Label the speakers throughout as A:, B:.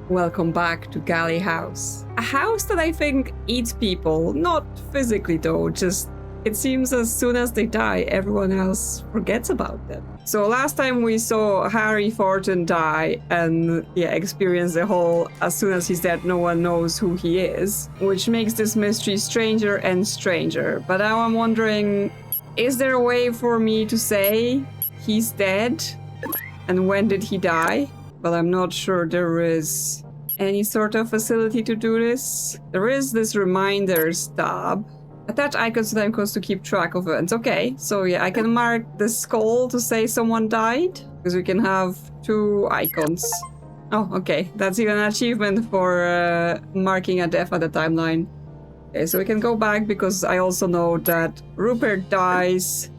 A: Welcome back to Galley House. A house that I think eats people, not physically though, just it seems as soon as they die, everyone else forgets about them. So last time we saw Harry Fortin die and experience the whole as soon as he's dead, no one knows who he is, which makes this mystery stranger and stranger. But now I'm wondering, is there a way for me to say he's dead? And when did he die? But I'm not sure there is any sort of facility to do this. There is this reminders tab. Attach icons to time codes to keep track of events. Okay, so I can mark the skull to say someone died. Because we can have 2 icons. Oh, okay. That's even an achievement for marking a death at the timeline. Okay, so we can go back because I also know that Rupert dies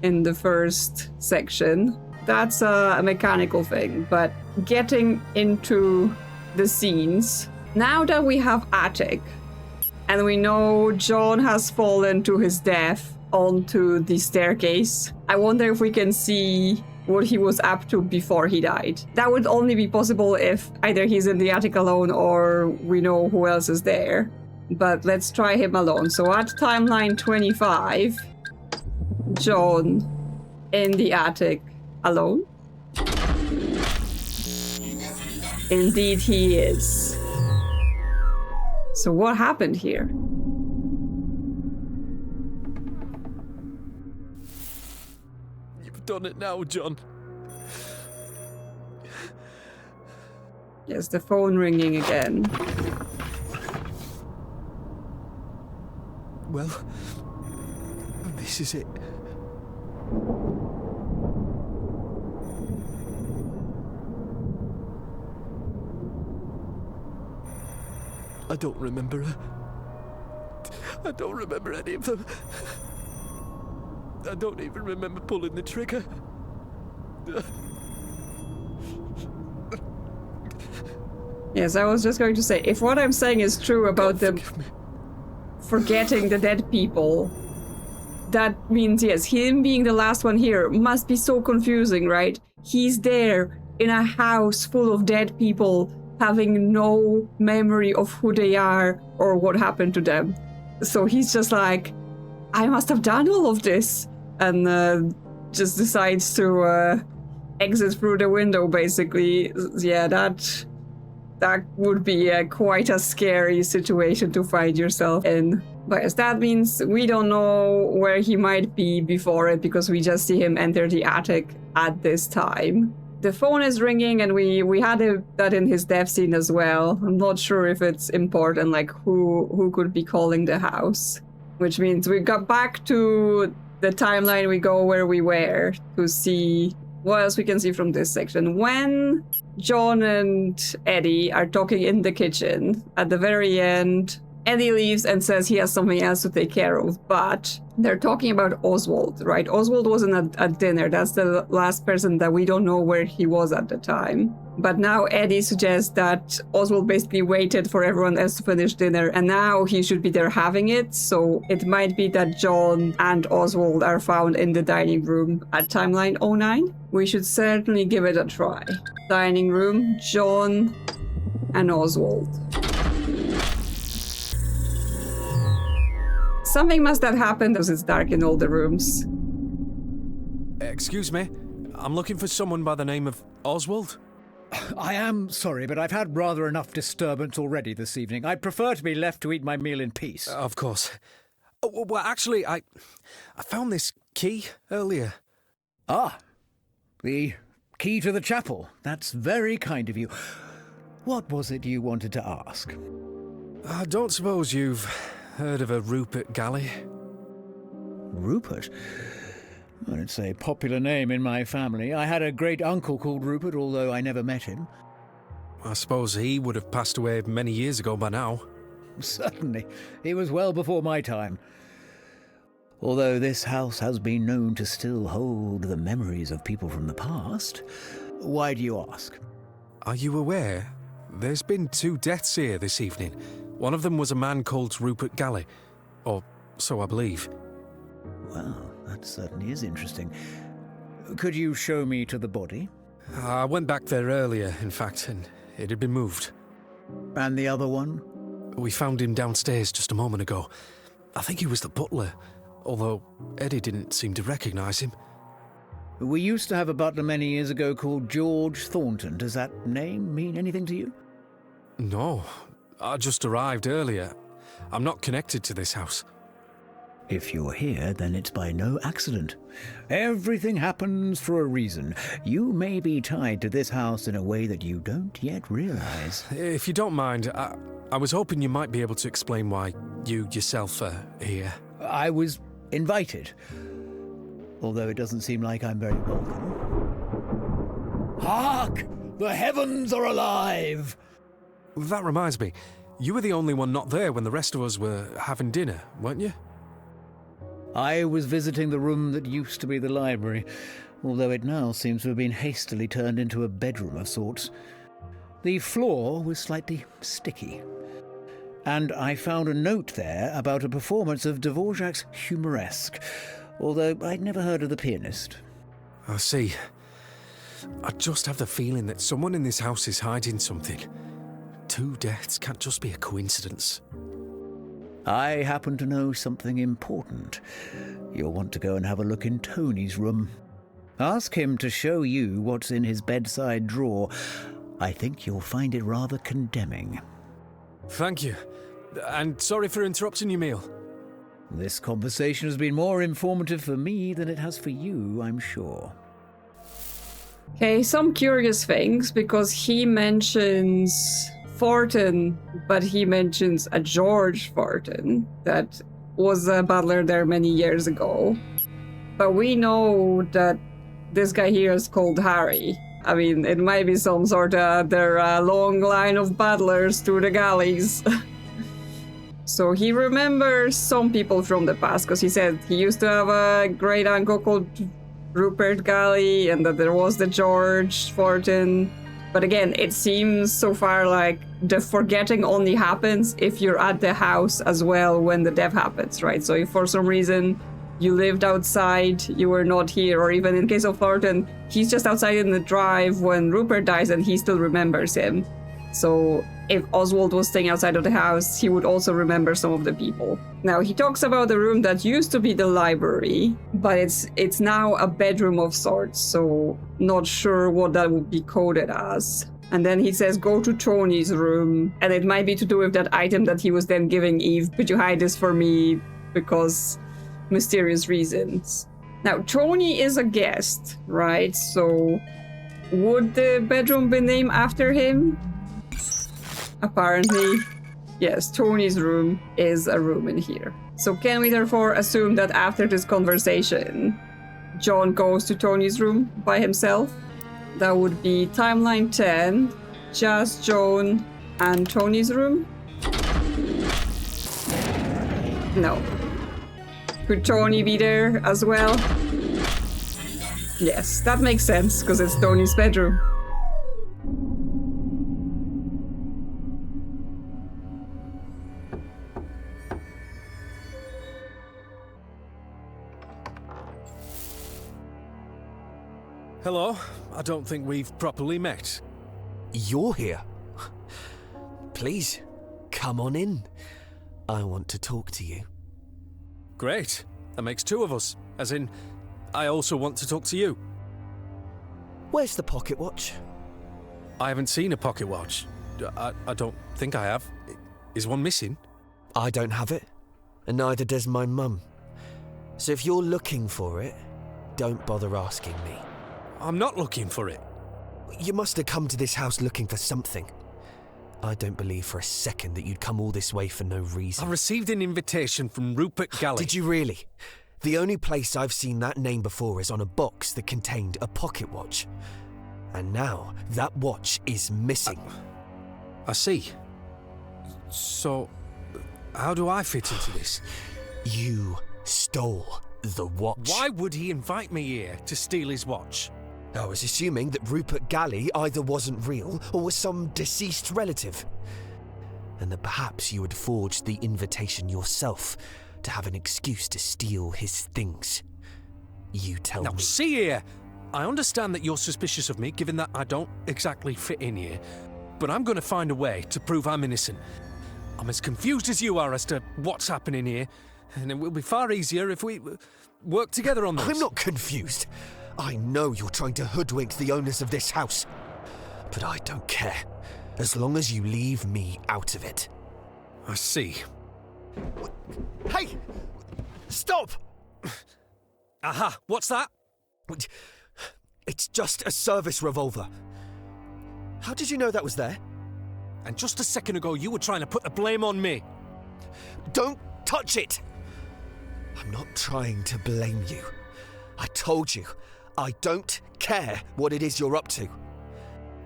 A: in the first section. That's a mechanical thing, but getting into the scenes. Now that we have Attic, and we know John has fallen to his death onto the staircase, I wonder if we can see what he was up to before he died. That would only be possible if either he's in the attic alone or we know who else is there. But let's try him alone. So at timeline 25, John in the attic alone. Indeed he is. So what happened here?
B: You've done it now, John.
A: Yes, the phone ringing again.
B: Well, this is it. I don't remember her. I don't remember any of them. I don't even remember pulling the trigger.
A: Yes, I was just going to say, if what I'm saying is true about them forgetting the dead people, that means, yes, him being the last one here must be so confusing, right? He's there in a house full of dead people, having no memory of who they are or what happened to them. So he's just like, I must have done all of this, and just decides to exit through the window, basically. Yeah, that would be quite a scary situation to find yourself in. But yes, that means we don't know where he might be before it, because we just see him enter the attic at this time. The phone is ringing, and we had that in his death scene as well. I'm not sure if it's important, like who could be calling the house. Which means we got back to the timeline we go where we were to see what else we can see from this section. When John and Eddie are talking in the kitchen, at the very end, Eddie leaves and says he has something else to take care of, but they're talking about Oswald, right? Oswald wasn't at dinner. That's the last person that we don't know where he was at the time. But now Eddie suggests that Oswald basically waited for everyone else to finish dinner, and now he should be there having it. So it might be that John and Oswald are found in the dining room at timeline 09. We should certainly give it a try. Dining room, John and Oswald. Something must have happened because it's dark in all the rooms.
B: Excuse me, I'm looking for someone by the name of Oswald.
C: I am sorry, but I've had rather enough disturbance already this evening. I'd prefer to be left to eat my meal in peace.
B: Of course. Oh, well, actually, I found this key earlier.
C: Ah, the key to the chapel. That's very kind of you. What was it you wanted to ask?
B: I don't suppose you've heard of a Rupert Galley?
C: Rupert? Well, it's a popular name in my family. I had a great-uncle called Rupert, although I never met him.
B: I suppose he would have passed away many years ago by now.
C: Certainly. He was well before my time. Although this house has been known to still hold the memories of people from the past. Why do you ask?
B: Are you aware? There's been 2 deaths here this evening. One of them was a man called Rupert Galley. Or so I believe.
C: Well, that certainly is interesting. Could you show me to the body?
B: I went back there earlier, in fact, and it had been moved.
C: And the other one?
B: We found him downstairs just a moment ago. I think he was the butler, although Eddie didn't seem to recognise him.
C: We used to have a butler many years ago called George Thornton. Does that name mean anything to you?
B: No, I just arrived earlier. I'm not connected to this house.
C: If you're here, then it's by no accident. Everything happens for a reason. You may be tied to this house in a way that you don't yet realize.
B: If you don't mind, I was hoping you might be able to explain why you yourself are here.
C: I was invited, although it doesn't seem like I'm very welcome. Hark! The heavens are alive!
B: That reminds me, you were the only one not there when the rest of us were having dinner, weren't you?
C: I was visiting the room that used to be the library, although it now seems to have been hastily turned into a bedroom of sorts. The floor was slightly sticky, and I found a note there about a performance of Dvorak's Humoresque, although I'd never heard of the pianist.
B: I see. I just have the feeling that someone in this house is hiding something. 2 deaths can't just be a coincidence.
C: I happen to know something important. You'll want to go and have a look in Tony's room. Ask him to show you what's in his bedside drawer. I think you'll find it rather condemning.
B: Thank you. And sorry for interrupting your meal.
C: This conversation has been more informative for me than it has for you, I'm sure.
A: Okay, some curious things, because he mentions Fortin, but he mentions a George Fortin that was a butler there many years ago. But we know that this guy here is called Harry. I mean, it might be some sort of their long line of butlers through the galleys. So he remembers some people from the past, because he said he used to have a great uncle called Rupert Galley, and that there was the George Fortin. But again, it seems so far like the forgetting only happens if you're at the house as well when the death happens, right? So if for some reason you lived outside, you were not here, or even in case of Thornton, he's just outside in the drive when Rupert dies and he still remembers him. So if Oswald was staying outside of the house, he would also remember some of the people. Now, he talks about the room that used to be the library, but it's now a bedroom of sorts, so not sure what that would be coded as. And then he says, go to Tony's room, and it might be to do with that item that he was then giving Eve. Could you hide this for me? Because mysterious reasons. Now, Tony is a guest, right? So would the bedroom be named after him? Apparently, yes, Tony's room is a room in here. So can we therefore assume that after this conversation, John goes to Tony's room by himself? That would be timeline 10, just John and Tony's room? No. Could Tony be there as well? Yes, that makes sense, because it's Tony's bedroom.
B: Hello. I don't think we've properly met.
D: You're here? Please, come on in. I want to talk to you.
B: Great. That makes 2 of us. As in, I also want to talk to you.
D: Where's the pocket watch?
B: I haven't seen a pocket watch. I don't think I have. Is one missing?
D: I don't have it, and neither does my mum. So if you're looking for it, don't bother asking me.
B: I'm not looking for it.
D: You must have come to this house looking for something. I don't believe for a second that you'd come all this way for no reason.
B: I received an invitation from Rupert Galley.
D: Did you really? The only place I've seen that name before is on a box that contained a pocket watch. And now, that watch is missing.
B: I see. So, how do I fit into this?
D: You stole the watch.
B: Why would he invite me here to steal his watch?
D: I was assuming that Rupert Galley either wasn't real or was some deceased relative. And that perhaps you had forged the invitation yourself to have an excuse to steal his things. You tell me.
B: Now, see here! I understand that you're suspicious of me, given that I don't exactly fit in here. but I'm gonna find a way to prove I'm innocent. I'm as confused as you are as to what's happening here, and it will be far easier if we work together on this.
D: I'm not confused. I know you're trying to hoodwink the owners of this house, but I don't care, as long as you leave me out of it.
B: I see.
D: Hey! Stop!
B: Aha, what's that?
D: It's just a service revolver. How did you know that was there?
B: And just a second ago, you were trying to put the blame on me.
D: Don't touch it! I'm not trying to blame you. I told you, I don't care what it is you're up to.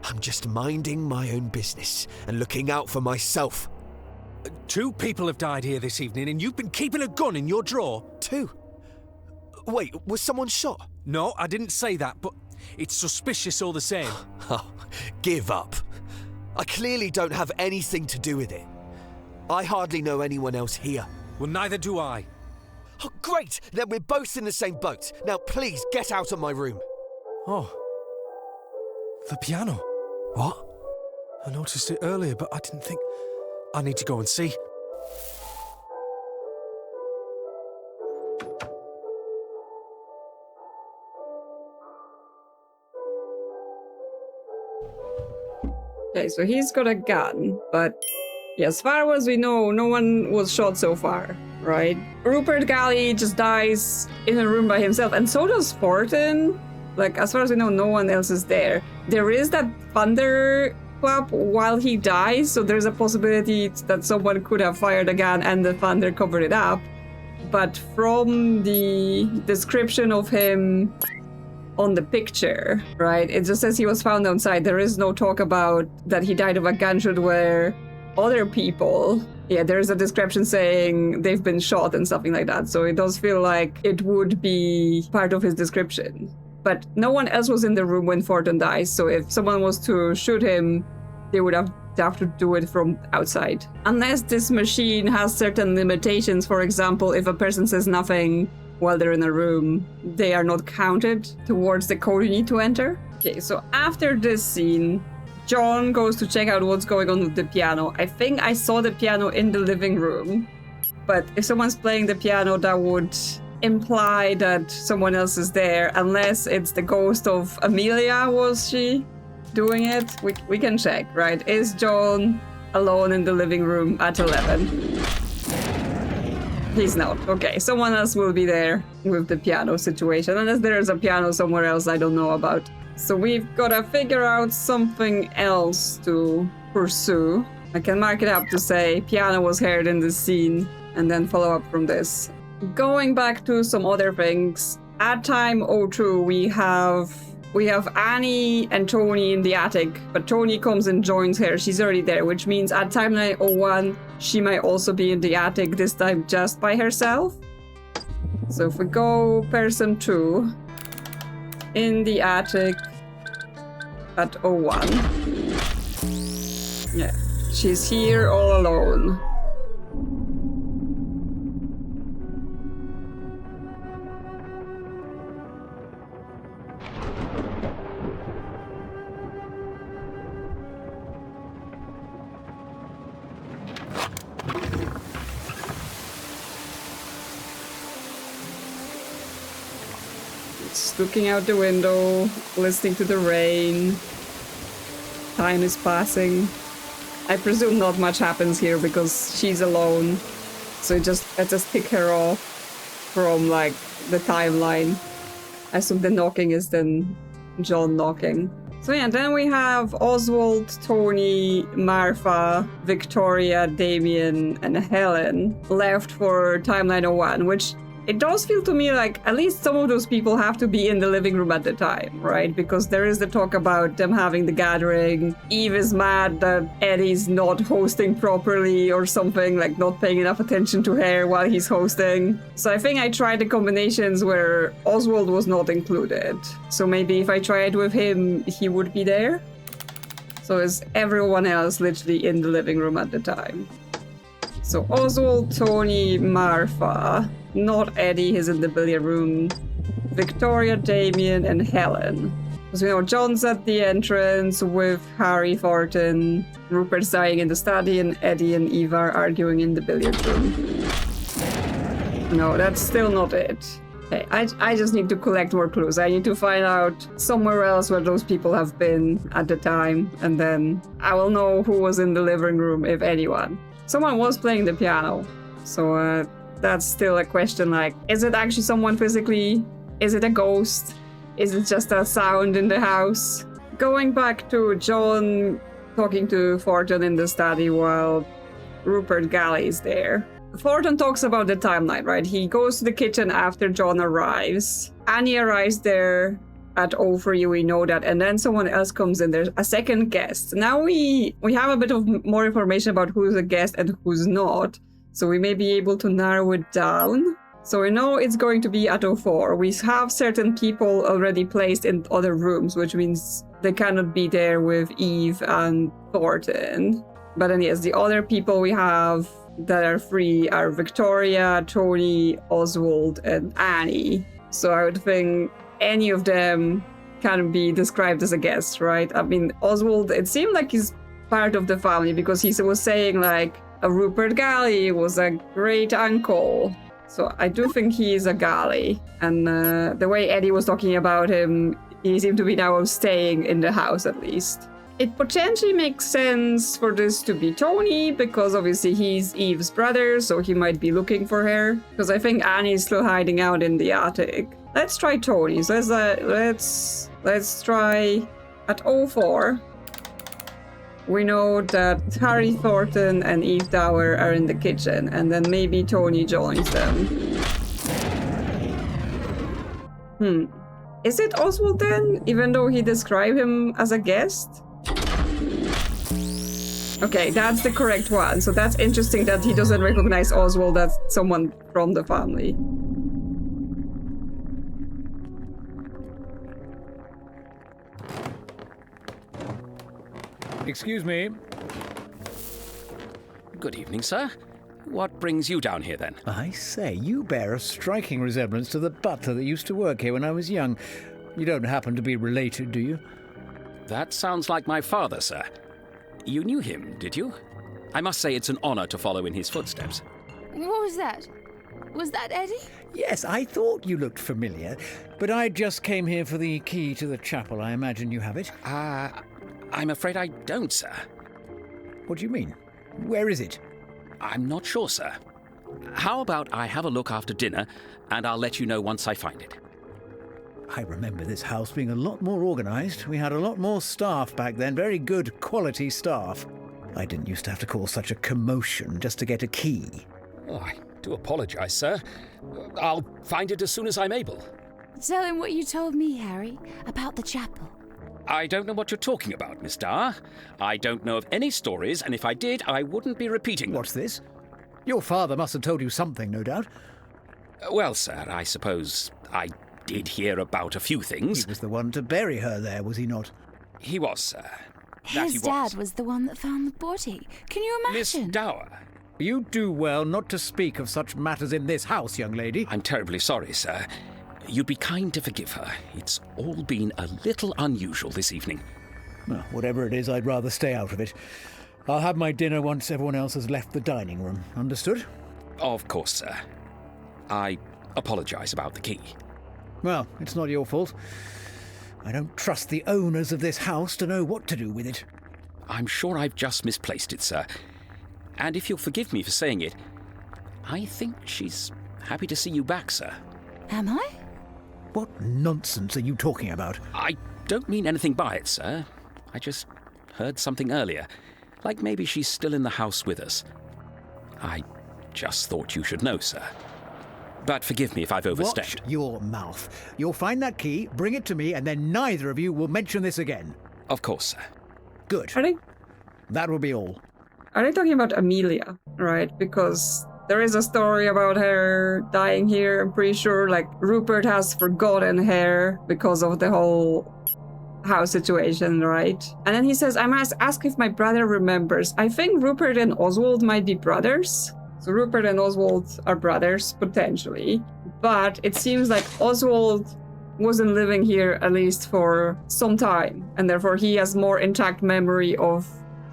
D: I'm just minding my own business and looking out for myself.
B: 2 people have died here this evening, and you've been keeping a gun in your drawer.
D: 2? Wait, was someone shot?
B: No, I didn't say that, but it's suspicious all the same.
D: Oh, give up. I clearly don't have anything to do with it. I hardly know anyone else here.
B: Well, neither do I.
D: Oh, great! Then we're both in the same boat. Now please get out of my room.
B: Oh. The piano.
D: What?
B: I noticed it earlier, but I didn't think... I need to go and see.
A: Okay, so he's got a gun, but yeah, as far as we know, no one was shot so far, right? Rupert Galley just dies in a room by himself, and so does Fortin. Like, as far as we know, no one else is there. There is that thunder clap while he dies, so there's a possibility that someone could have fired a gun and the thunder covered it up. But from the description of him on the picture, right, it just says he was found outside. There is no talk about that he died of a gunshot where other people, yeah, there's a description saying they've been shot and something like that. So it does feel like it would be part of his description. But no one else was in the room when Fortin dies, so if someone was to shoot him, they would have to do it from outside. Unless this machine has certain limitations, for example, if a person says nothing while they're in a room, they are not counted towards the code you need to enter. Okay, so after this scene, John goes to check out what's going on with the piano. I think I saw the piano in the living room, but if someone's playing the piano, that would imply that someone else is there, unless it's the ghost of Amelia. Was she doing it? We can check, right? Is John alone in the living room at 11? He's not. Okay, someone else will be there with the piano situation, unless there's a piano somewhere else I don't know about. So we've got to figure out something else to pursue. I can mark it up to say piano was heard in the scene, and then follow up from this. Going back to some other things, at time 02 we have Annie and Tony in the attic, but Tony comes and joins her. She's already there, which means at timeline 01 she might also be in the attic, this time just by herself. So if we go person 2 in the attic at 01. Yeah, she's here all alone. Looking out the window, listening to the rain. Time is passing. I presume not much happens here because she's alone. So let's just pick her off from like the timeline. I assume the knocking is then John knocking. So yeah, then we have Oswald, Tony, Martha, Victoria, Damian, and Helen left for timeline 01, which it does feel to me like at least some of those people have to be in the living room at the time, right? Because there is the talk about them having the gathering. Eve is mad that Eddie's not hosting properly or something, like not paying enough attention to her while he's hosting. So I think I tried the combinations where Oswald was not included. So maybe if I tried with him, he would be there. So is everyone else literally in the living room at the time? So Oswald, Tony, Martha, not Eddie, he's in the billiard room, Victoria, Damian, and Helen. Because we know John's at the entrance with Harry Thornton, Rupert's dying in the study, and Eddie and Eva are arguing in the billiard room. No, that's still not it. Okay, I just need to collect more clues. I need to find out somewhere else where those people have been at the time, and then I will know who was in the living room, if anyone. Someone was playing the piano, so that's still a question, like, is it actually someone physically? Is it a ghost? Is it just a sound in the house? Going back to John talking to Thornton in the study while Rupert Galley is there. Thornton talks about the timeline, right? He goes to the kitchen after John arrives. Annie arrives there at 03, we know that, and then someone else comes in. There's a second guest. Now we have a bit of more information about who's a guest and who's not, so we may be able to narrow it down. So we know it's going to be at 04. We have certain people already placed in other rooms, which means they cannot be there with Eve and Thornton. But then yes, the other people we have that are free are Victoria, Tony, Oswald, and Annie. So I would think any of them can be described as a guest, right? I mean, Oswald, it seemed like he's part of the family because he was saying like, Rupert Galley was a great uncle. So I do think he is a Galley. And the way Eddie was talking about him, he seemed to be now staying in the house at least. It potentially makes sense for this to be Tony, because obviously he's Eve's brother, so he might be looking for her. Because I think Annie's still hiding out in the attic. Let's try Tony. So let's try at 04. We know that Harry Thornton and Eve Dower are in the kitchen, and then maybe Tony joins them. Is it Oswald then, even though he described him as a guest? Okay, that's the correct one. So that's interesting that he doesn't recognize Oswald as someone from the family.
C: Excuse me.
E: Good evening, sir. What brings you down here, then?
C: I say, you bear a striking resemblance to the butler that used to work here when I was young. You don't happen to be related, do you?
E: That sounds like my father, sir. You knew him, did you? I must say it's an honor to follow in his footsteps.
F: What was that? Was that Eddie?
C: Yes, I thought you looked familiar, but I just came here for the key to the chapel. I imagine you have it.
E: I'm afraid I don't, sir.
C: What do you mean? Where is it?
E: I'm not sure, sir. How about I have a look after dinner, and I'll let you know once I find it.
C: I remember this house being a lot more organised. We had a lot more staff back then, very good quality staff. I didn't used to have to cause such a commotion just to get a key.
E: Oh, I do apologise, sir. I'll find it as soon as I'm able.
F: Tell him what you told me, Harry, about the chapel.
E: I don't know what you're talking about, Miss Dower. I don't know of any stories, and if I did, I wouldn't be repeating them.
C: What's this? Your father must have told you something, no doubt.
E: Well, sir, I suppose I did hear about a few things.
C: He was the one to bury her there, was he not?
E: He was, sir.
F: His dad was the one that found the body. Can you
E: Miss
F: imagine?
E: Dower.
C: You do well not to speak of such matters in this house, young lady.
E: I'm terribly sorry, sir. You'd be kind to forgive her. It's all been a little unusual this evening.
C: Well, whatever it is, I'd rather stay out of it. I'll have my dinner once everyone else has left the dining room. Understood?
E: Of course, sir. I apologise about the key.
C: Well, it's not your fault. I don't trust the owners of this house to know what to do with it.
E: I'm sure I've just misplaced it, sir. And if you'll forgive me for saying it, I think she's happy to see you back, sir.
F: Am I?
C: What nonsense are you talking about?
E: I don't mean anything by it, sir. I just heard something earlier. Like maybe she's still in the house with us. I just thought you should know, sir. But forgive me if I've overstepped.
C: Watch your mouth. You'll find that key, bring it to me, and then neither of you will mention this again.
E: Of course, sir.
C: Good.
A: Are they
C: That will be all.
A: talking about Amelia, right? Because there is a story about her dying here. I'm pretty sure like Rupert has forgotten her because of the whole house situation, right? And then he says, I must ask if my brother remembers. I think Rupert and Oswald might be brothers. So Rupert and Oswald are brothers, potentially. But it seems like Oswald wasn't living here at least for some time, and therefore he has more intact memory of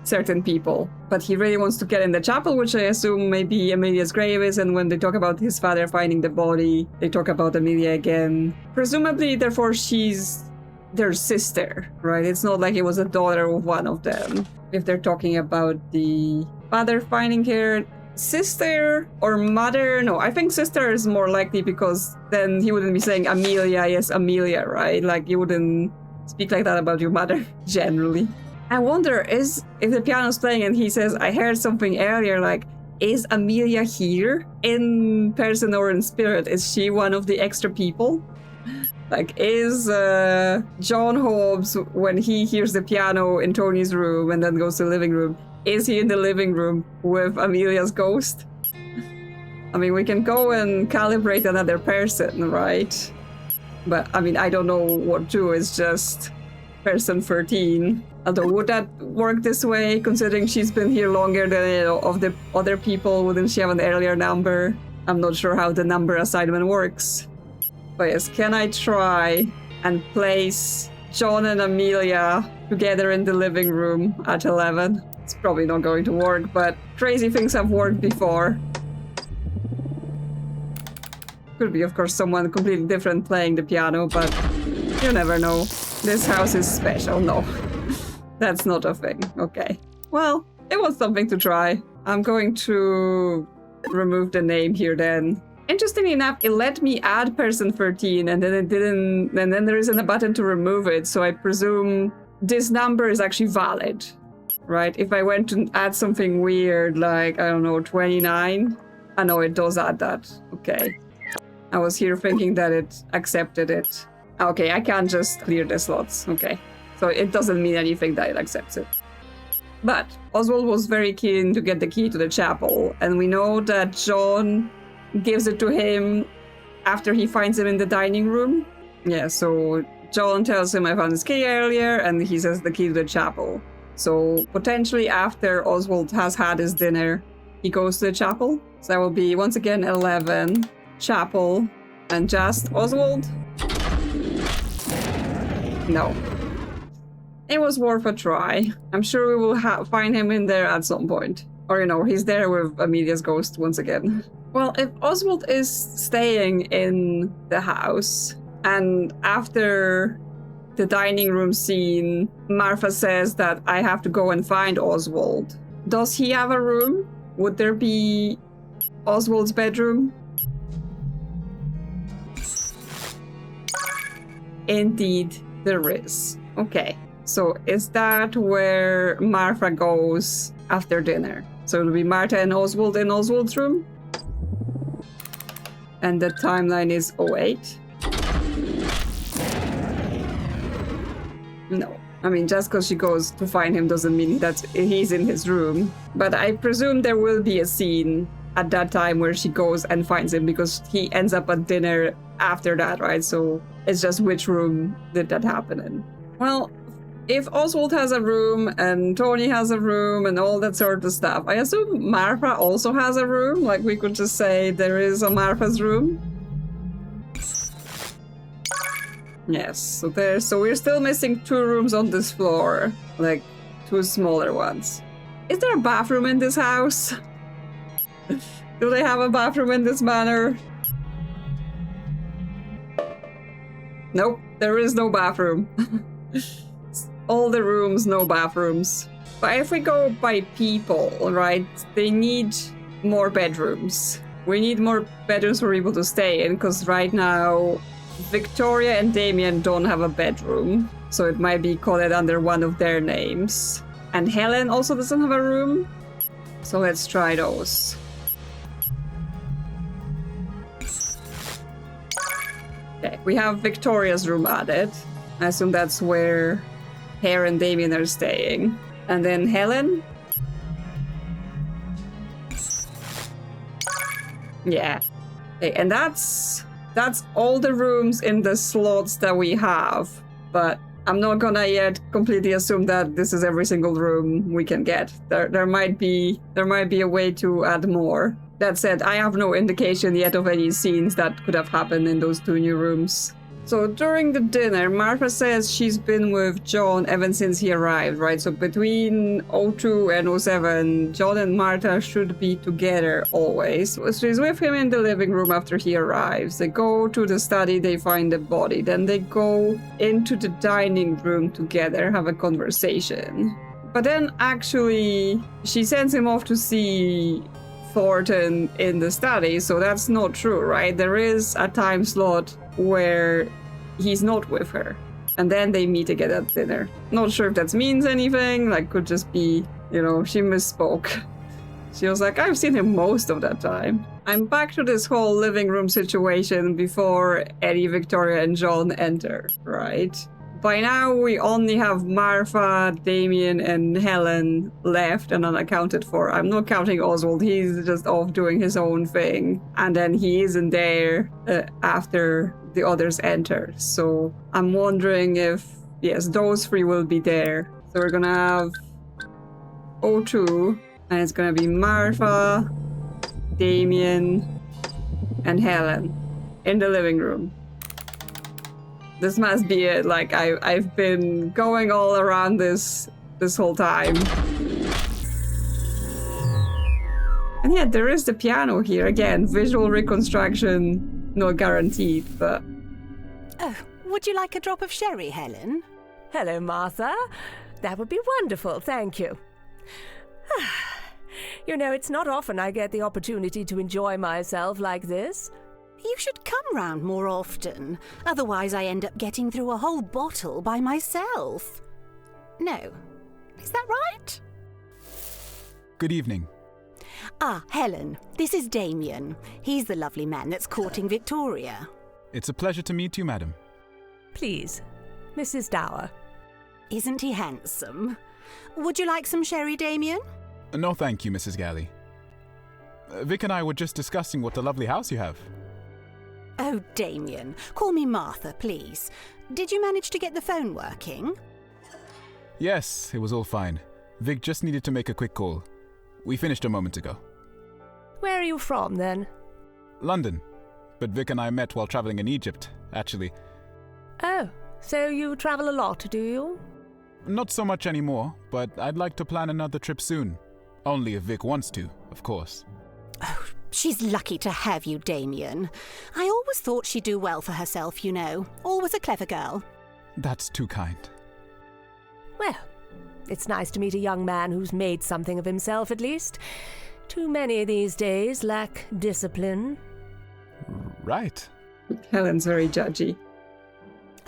A: certain people. But he really wants to get in the chapel, which I assume maybe Amelia's grave is, and when they talk about his father finding the body, they talk about Amelia again. Presumably, therefore, she's their sister, right? It's not like it was a daughter of one of them. If they're talking about the father finding her, sister or mother? No, I think sister is more likely because then he wouldn't be saying Amelia, yes, Amelia, right? Like you wouldn't speak like that about your mother, generally. I wonder if the piano's playing and he says, I heard something earlier, like, is Amelia here in person or in spirit? Is she one of the extra people? Like, is John Hobbs, when he hears the piano in Tony's room and then goes to the living room, is he in the living room with Amelia's ghost? I mean, we can go and calibrate another person, right? But, I mean, I don't know what to. It's just person 13. Although, would that work this way, considering she's been here longer than of the other people? Wouldn't she have an earlier number? I'm not sure how the number assignment works. But yes, can I try and place John and Amelia together in the living room at 11? It's probably not going to work, but crazy things have worked before. Could be, of course, someone completely different playing the piano, but you never know. This house is special. No, that's not a thing. Okay. Well, it was something to try. I'm going to remove the name here then. Interestingly enough, it let me add person 13 and then it didn't, and then there isn't a button to remove it. So I presume this number is actually valid, right? If I went to add something weird, like, I don't know, 29. I know it does add that. Okay. I was here thinking that it accepted it. Okay, I can't just clear the slots. Okay. So it doesn't mean anything that it accepts it. But Oswald was very keen to get the key to the chapel, and we know that John gives it to him after he finds him in the dining room. Yeah, so John tells him I found his key earlier, and he says the key to the chapel. So potentially after Oswald has had his dinner, he goes to the chapel. So that will be once again 11, chapel, and just Oswald? No. It was worth a try. I'm sure we will find him in there at some point. Or, you know, he's there with Amelia's ghost once again. Well, if Oswald is staying in the house, and after the dining room scene, Martha says that I have to go and find Oswald, does he have a room? Would there be Oswald's bedroom? Indeed, there is. Okay, so is that where Martha goes after dinner? So it'll be Martha and Oswald in Oswald's room? And the timeline is 08? No. I mean, just because she goes to find him doesn't mean that he's in his room. But I presume there will be a scene at that time where she goes and finds him, because he ends up at dinner after that, right? So it's just which room did that happen in. Well, if Oswald has a room and Tony has a room and all that sort of stuff, I assume Martha also has a room. Like, we could just say there is a Martha's room. Yes, so we're still missing 2 rooms on this floor, like 2 smaller ones. Is there a bathroom in this house? Do they have a bathroom in this manor? Nope, there is no bathroom. All the rooms, no bathrooms. But if we go by people, right, they need more bedrooms. We need more bedrooms for people to stay in, because right now Victoria and Damian don't have a bedroom, so it might be called under one of their names. And Helen also doesn't have a room, so let's try those. Okay, we have Victoria's room added. I assume that's where Hare and Damian are staying. And then Helen? Yeah. Okay, and that's all the rooms in the slots that we have. But I'm not gonna yet completely assume that this is every single room we can get. There might be a way to add more. That said, I have no indication yet of any scenes that could have happened in those 2 new rooms. So during the dinner, Martha says she's been with John ever since he arrived, right? So between 02 and 07, John and Martha should be together always. So she's with him in the living room after he arrives. They go to the study, they find the body. Then they go into the dining room together, have a conversation. But then actually, she sends him off to see Thornton in the study, so that's not true, right? There is a time slot where he's not with her, and then they meet again at dinner. Not sure if that means anything, like could just be, you know, she misspoke. She was like, I've seen him most of that time. I'm back to this whole living room situation before Eddie, Victoria, and John enter, right? By now, we only have Martha, Damian, and Helen left and unaccounted for. I'm not counting Oswald, he's just off doing his own thing. And then he isn't there after the others enter. So I'm wondering if, yes, those three will be there. So we're gonna have 02, and it's gonna be Martha, Damian, and Helen in the living room. This must be it. Like I've been going all around this whole time. And yeah, there is the piano here again. Visual reconstruction, not guaranteed, but.
G: Oh, would you like a drop of sherry, Helen?
H: Hello, Martha. That would be wonderful, thank you. You know, it's not often I get the opportunity to enjoy myself like this.
G: You should come round more often. Otherwise, I end up getting through a whole bottle by myself. No. Is that right?
I: Good evening.
G: Ah, Helen. This is Damian. He's the lovely man that's courting Victoria.
I: It's a pleasure to meet you, madam.
H: Please, Mrs. Dower.
G: Isn't he handsome? Would you like some sherry, Damian?
I: No, thank you, Mrs. Galley. Vic and I were just discussing what a lovely house you have.
G: Oh, Damian. Call me Martha, please. Did you manage to get the phone working?
I: Yes, it was all fine. Vic just needed to make a quick call. We finished a moment ago.
H: Where are you from, then?
I: London. But Vic and I met while traveling in Egypt, actually.
H: Oh, so you travel a lot, do you?
I: Not so much anymore, but I'd like to plan another trip soon. Only if Vic wants to, of course.
G: Oh, she's lucky to have you, Damian. I always thought she'd do well for herself, you know. Always a clever girl.
I: That's too kind.
H: Well, it's nice to meet a young man who's made something of himself, at least. Too many these days lack discipline.
I: Right.
A: Helen's very judgy.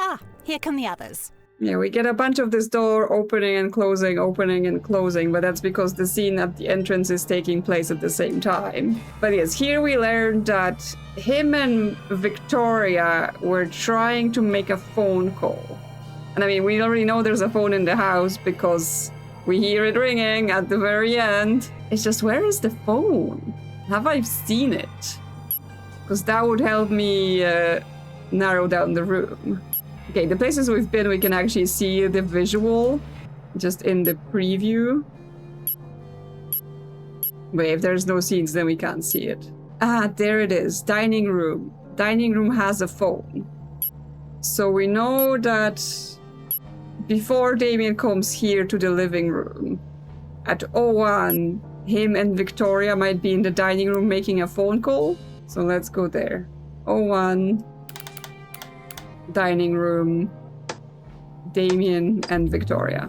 G: Ah, here come the others.
A: Yeah, we get a bunch of this door opening and closing, but that's because the scene at the entrance is taking place at the same time. But yes, here we learn that him and Victoria were trying to make a phone call. And I mean, we already know there's a phone in the house because we hear it ringing at the very end. It's just, where is the phone? Have I seen it? Because that would help me narrow down the room. Okay, the places we've been, we can actually see the visual just in the preview. But if there's no scenes, then we can't see it. Ah, there it is. Dining room. Dining room has a phone. So we know that before Damian comes here to the living room, at 01, him and Victoria might be in the dining room making a phone call. So let's go there. 01. Dining room, Damian and Victoria.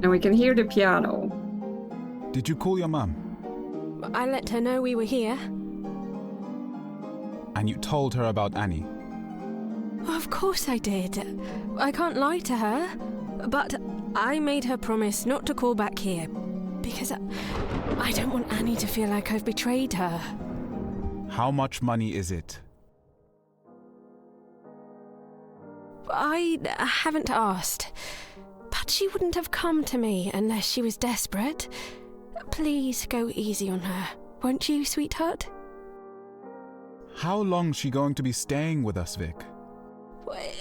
A: And we can hear the piano.
I: Did you call your mum?
J: I let her know we were here.
I: And you told her about Annie?
J: Of course I did. I can't lie to her. But I made her promise not to call back here. Because I don't want Annie to feel like I've betrayed her.
I: How much money is it?
J: I haven't asked. But she wouldn't have come to me unless she was desperate. Please go easy on her, won't you, sweetheart?
I: How long's she going to be staying with us, Vic?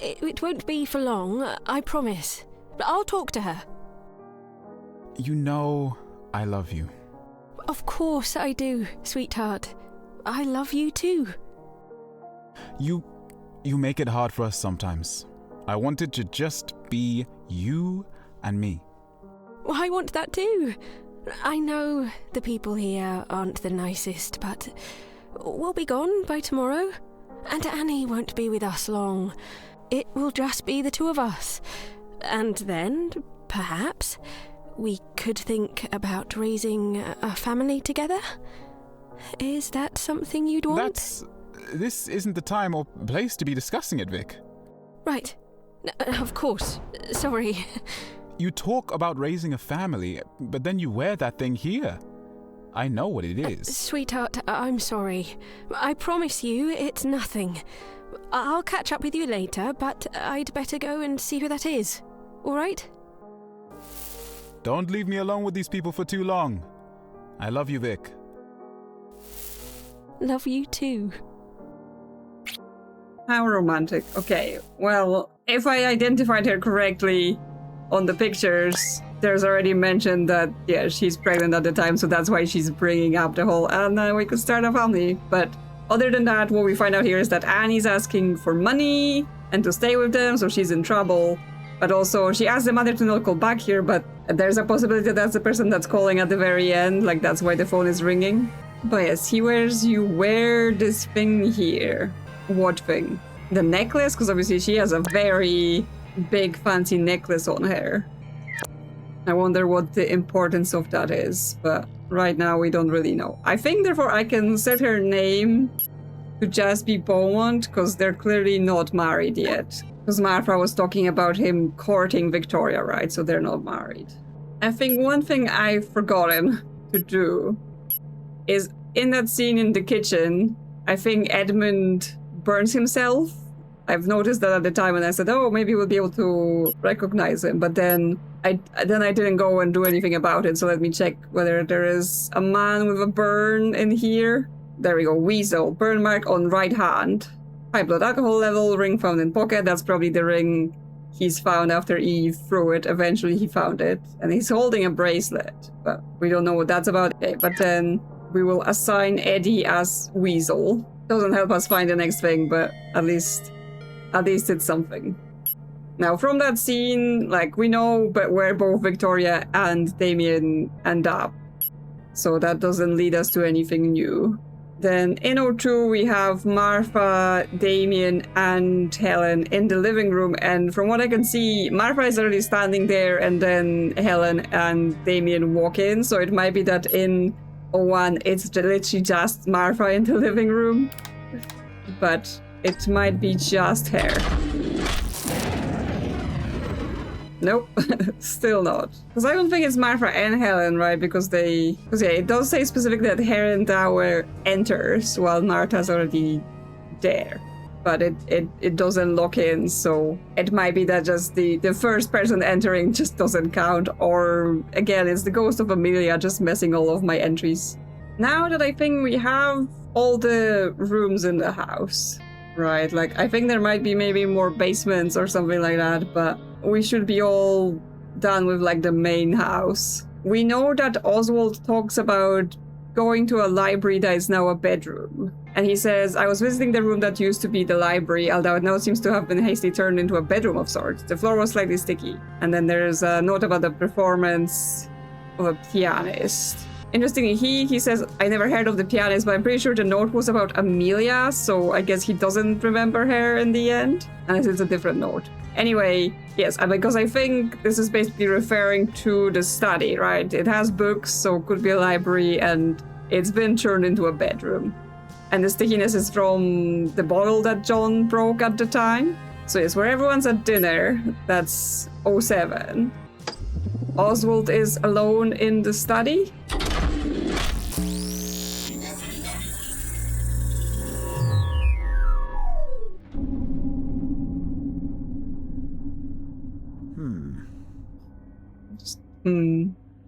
J: It won't be for long, I promise. But I'll talk to her.
I: You know, I love you.
J: Of course I do, sweetheart. I love you too.
I: You make it hard for us sometimes. I want it to just be you and me.
J: Well, I want that too. I know the people here aren't the nicest, but we'll be gone by tomorrow. And Annie won't be with us long. It will just be the two of us. And then, perhaps, we could think about raising a family together. Is that something you'd want?
I: This isn't the time or place to be discussing it, Vic.
J: Right. Of course. Sorry.
I: You talk about raising a family, but then you wear that thing here. I know what it is.
J: Sweetheart, I'm sorry. I promise you it's nothing. I'll catch up with you later, but I'd better go and see who that is. All right?
I: Don't leave me alone with these people for too long. I love you, Vic.
J: Love you too.
A: How romantic. Okay, well, if I identified her correctly on the pictures, there's already mentioned that, yeah, she's pregnant at the time, so that's why she's bringing up the whole, and we could start a family. But other than that, what we find out here is that Annie's asking for money and to stay with them, so she's in trouble. But also, she asked the mother to not call back here, but there's a possibility that's the person that's calling at the very end, like that's why the phone is ringing. But yes, you wear this thing here. What thing? The necklace? Because obviously she has a very big fancy necklace on her. I wonder what the importance of that is, but right now we don't really know. I think therefore I can set her name to just be Beaumont, because they're clearly not married yet. Because Martha was talking about him courting Victoria, right? So they're not married. I think one thing I've forgotten to do is in that scene in the kitchen, I think Edmund burns himself. I've noticed that at the time, and I said, oh, maybe we'll be able to recognize him. But then I didn't go and do anything about it. So let me check whether there is a man with a burn in here. There we go. Weasel. Burn mark on right hand. High blood alcohol level. Ring found in pocket. That's probably the ring he's found after Eve threw it. Eventually he found it. And he's holding a bracelet. But we don't know what that's about. Okay, but then we will assign Eddie as Weasel. Doesn't help us find the next thing, but at least it's something. Now, from that scene, like, we know but where both Victoria and Damian end up. So that doesn't lead us to anything new. Then in O2, we have Martha, Damian, and Helen in the living room. And from what I can see, Martha is already standing there, and then Helen and Damian walk in. So it might be that in O1, it's literally just Martha in the living room. But it might be just her. Nope, still not. Because I don't think it's Martha and Helen, right? Because yeah, it does say specifically that Helen Tower enters while Martha's already there. But it doesn't lock in, so it might be that just the first person entering just doesn't count. Or, again, it's the ghost of Amelia just messing all of my entries. Now that I think we have all the rooms in the house, right? Like, I think there might be maybe more basements or something like that, but we should be all done with, like, the main house. We know that Oswald talks about going to a library that is now a bedroom. And he says, I was visiting the room that used to be the library, although it now seems to have been hastily turned into a bedroom of sorts. The floor was slightly sticky. And then there's a note about the performance of a pianist. Interestingly, he says, I never heard of the pianist, but I'm pretty sure the note was about Amelia, so I guess he doesn't remember her in the end, unless it's a different note. Anyway, yes, because I think this is basically referring to the study, right? It has books, so it could be a library, and it's been turned into a bedroom. And the stickiness is from the bottle that John broke at the time. So yes, where everyone's at dinner, that's 07. Oswald is alone in the study.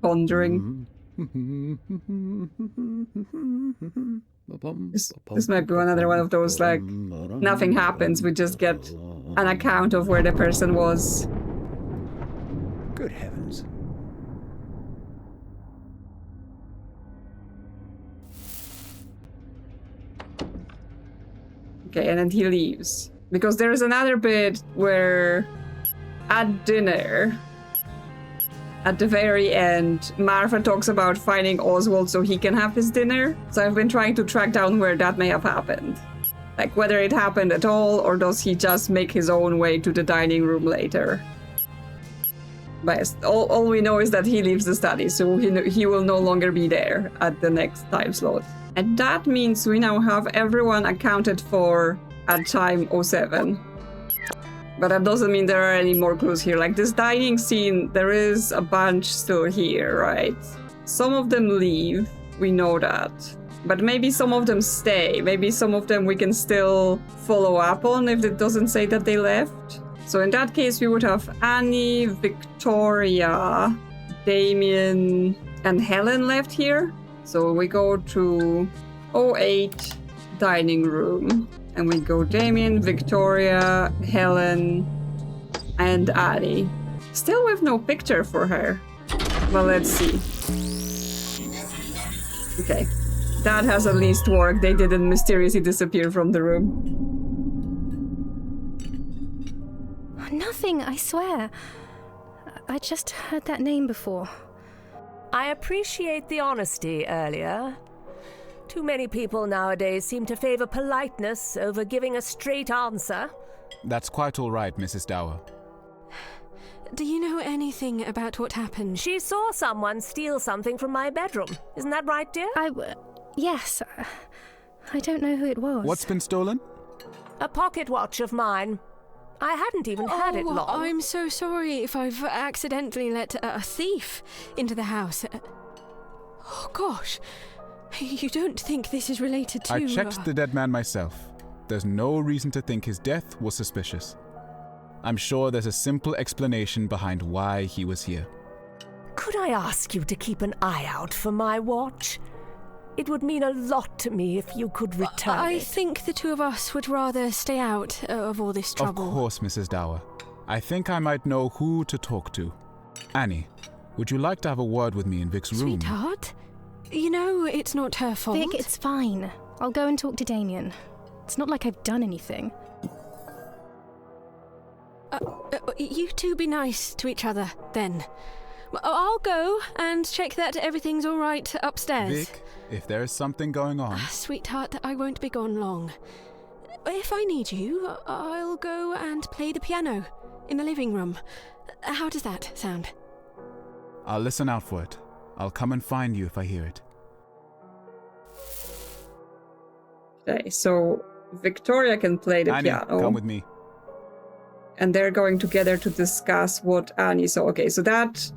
A: Pondering. This might be another one of those, like, nothing happens, we just get an account of where the person was.
C: Good heavens.
A: Okay, and then he leaves. Because there is another bit where at dinner, at the very end, Martha talks about finding Oswald so he can have his dinner. So I've been trying to track down where that may have happened. Like whether it happened at all, or does he just make his own way to the dining room later? But yes, all we know is that he leaves the study, so he will no longer be there at the next time slot. And that means we now have everyone accounted for at time 07. But that doesn't mean there are any more clues here. Like this dining scene, there is a bunch still here, right? Some of them leave, we know that. But maybe some of them stay. Maybe some of them we can still follow up on if it doesn't say that they left. So in that case, we would have Annie, Victoria, Damian, and Helen left here. So we go to 08 dining room. And we go Damian, Victoria, Helen, and Annie. Still with no picture for her. Well, let's see. Okay. That has at least worked. They didn't mysteriously disappear from the room.
F: Nothing, I swear. I just heard that name before.
H: I appreciate the honesty earlier. Too many people nowadays seem to favor politeness over giving a straight answer.
I: That's quite all right, Mrs. Dower.
J: Do you know anything about what happened?
H: She saw someone steal something from my bedroom. Isn't that right, dear?
F: Yes. I don't know who it was.
I: What's been stolen?
H: A pocket watch of mine. I hadn't even had it long.
J: I'm so sorry if I've accidentally let a thief into the house. Oh, gosh. You don't think this is related to...
I: I checked the dead man myself. There's no reason to think his death was suspicious. I'm sure there's a simple explanation behind why he was here.
H: Could I ask you to keep an eye out for my watch? It would mean a lot to me if you could return it.
J: I think the two of us would rather stay out of all this trouble.
I: Of course, Mrs. Dower. I think I might know who to talk to. Annie, would you like to have a word with me in Vic's room?
J: Sweetheart, you know it's not her fault.
F: Vic, it's fine. I'll go and talk to Damian. It's not like I've done anything.
J: You two be nice to each other, then. I'll go and check that everything's all right upstairs.
I: Vic, if there is something going on...
J: Sweetheart, I won't be gone long. If I need you, I'll go and play the piano in the living room. How does that sound?
I: I'll listen out for it. I'll come and find you if I hear it.
A: Okay, so Victoria can play the
I: Annie,
A: piano.
I: come with me.
A: And they're going together to discuss what Annie saw. Okay, so that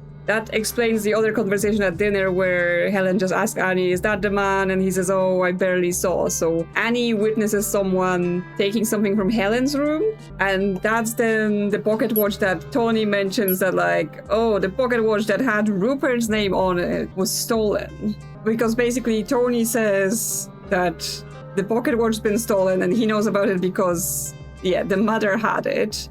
A: explains the other conversation at dinner where Helen just asked Annie, is that the man? And he says, oh, I barely saw. So Annie witnesses someone taking something from Helen's room. And that's then the pocket watch that Tony mentions that like, oh, the pocket watch that had Rupert's name on it was stolen. Because basically Tony says that the pocket watch's been stolen and he knows about it because, yeah, the mother had it.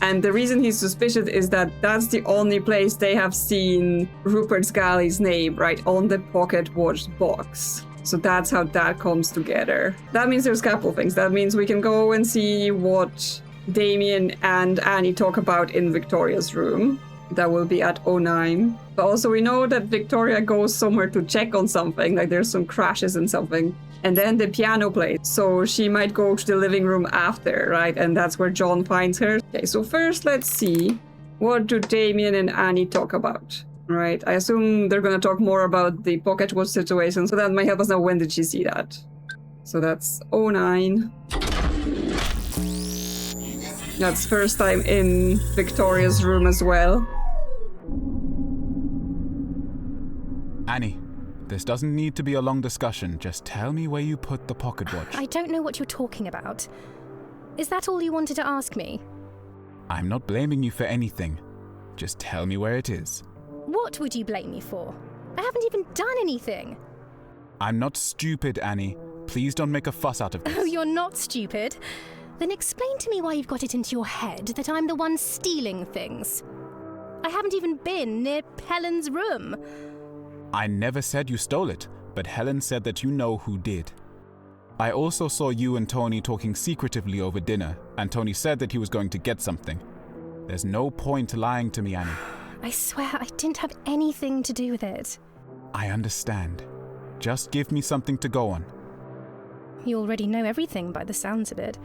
A: And the reason he's suspicious is that that's the only place they have seen Rupert's Galley's name, right, on the pocket watch box. So that's how that comes together. That means there's a couple of things. That means we can go and see what Damian and Annie talk about in Victoria's room. That will be at 09. But also we know that Victoria goes somewhere to check on something, like there's some crashes and something. And then the piano plays. So she might go to the living room after, right? And that's where John finds her. Okay, so first let's see. What do Damian and Annie talk about? Right? I assume they're going to talk more about the pocket watch situation. So that might help us know when did she see that. So that's 09. That's first time in Victoria's room as well.
I: Annie, this doesn't need to be a long discussion. Just tell me where you put the pocket watch.
F: I don't know what you're talking about. Is that all you wanted to ask me?
I: I'm not blaming you for anything. Just tell me where it is.
F: What would you blame me for? I haven't even done anything.
I: I'm not stupid, Annie. Please don't make a fuss out of this.
F: Oh, you're not stupid? Then explain to me why you've got it into your head that I'm the one stealing things. I haven't even been near Helen's room.
I: I never said you stole it, but Helen said that you know who did. I also saw you and Tony talking secretively over dinner, and Tony said that he was going to get something. There's no point lying to me, Annie.
F: I swear I didn't have anything to do with it.
I: I understand. Just give me something to go on.
F: You already know everything by the sounds of it.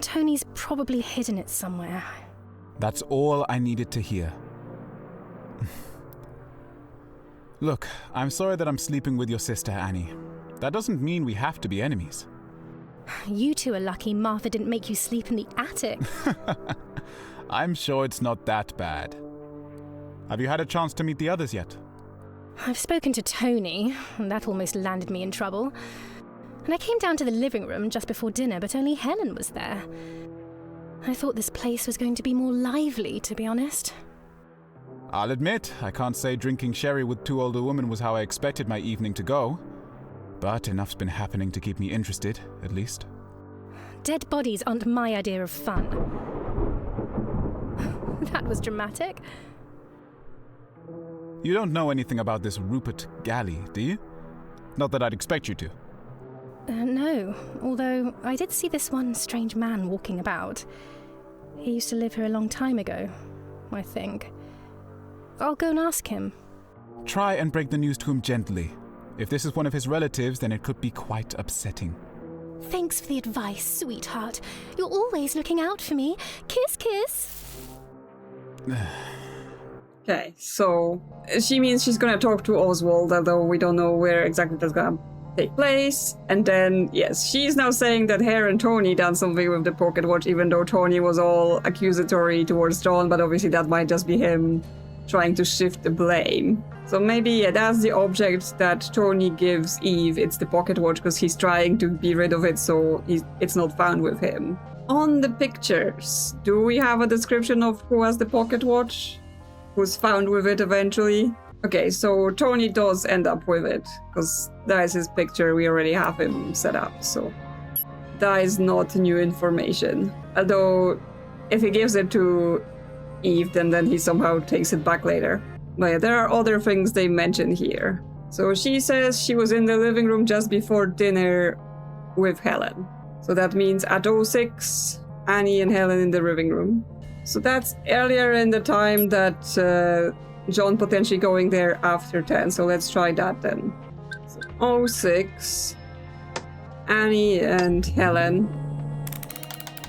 F: Tony's probably hidden it somewhere.
I: That's all I needed to hear. Look, I'm sorry that I'm sleeping with your sister, Annie. That doesn't mean we have to be enemies.
F: You two are lucky Martha didn't make you sleep in the attic.
I: I'm sure it's not that bad. Have you had a chance to meet the others yet?
F: I've spoken to Tony, and that almost landed me in trouble. And I came down to the living room just before dinner, but only Helen was there. I thought this place was going to be more lively, to be honest.
I: I'll admit, I can't say drinking sherry with two older women was how I expected my evening to go. But enough's been happening to keep me interested, at least.
F: Dead bodies aren't my idea of fun. That was dramatic.
I: You don't know anything about this Rupert Galley, do you? Not that I'd expect you to.
F: No, although I did see this one strange man walking about. He used to live here a long time ago, I think. I'll go and ask him.
I: Try and break the news to him gently. If this is one of his relatives, then it could be quite upsetting.
F: Thanks for the advice, sweetheart. You're always looking out for me. Kiss, kiss.
A: Okay, so she means she's gonna talk to Oswald, although we don't know where exactly that's gonna take place. And then, yes, she's now saying that her and Tony done something with the pocket watch, even though Tony was all accusatory towards John, but obviously that might just be him trying to shift the blame. So maybe, yeah, that's the object that Tony gives Eve. It's the pocket watch because he's trying to be rid of it, so it's not found with him. On the pictures, do we have a description of who has the pocket watch? Who's found with it eventually? Okay, so Tony does end up with it, because that is his picture. We already have him set up, so that is not new information. Although, if he gives it to Eve, then he somehow takes it back later. But yeah, there are other things they mention here. So she says she was in the living room just before dinner with Helen. So that means at 06, Annie and Helen in the living room. So that's earlier in the time that John potentially going there after 10. So let's try that then. So 06, Annie and Helen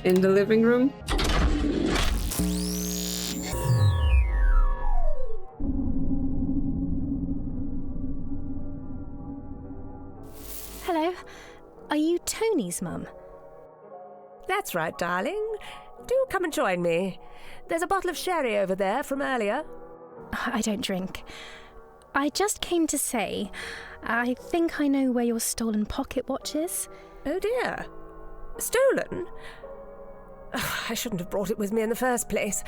A: in the living room.
F: Hello. Are you Tony's mum?
H: That's right, darling. Do come and join me. There's a bottle of sherry over there from earlier.
F: I don't drink. I just came to say, I think I know where your stolen pocket watch is.
H: Oh dear. Stolen? I shouldn't have brought it with me in the first place.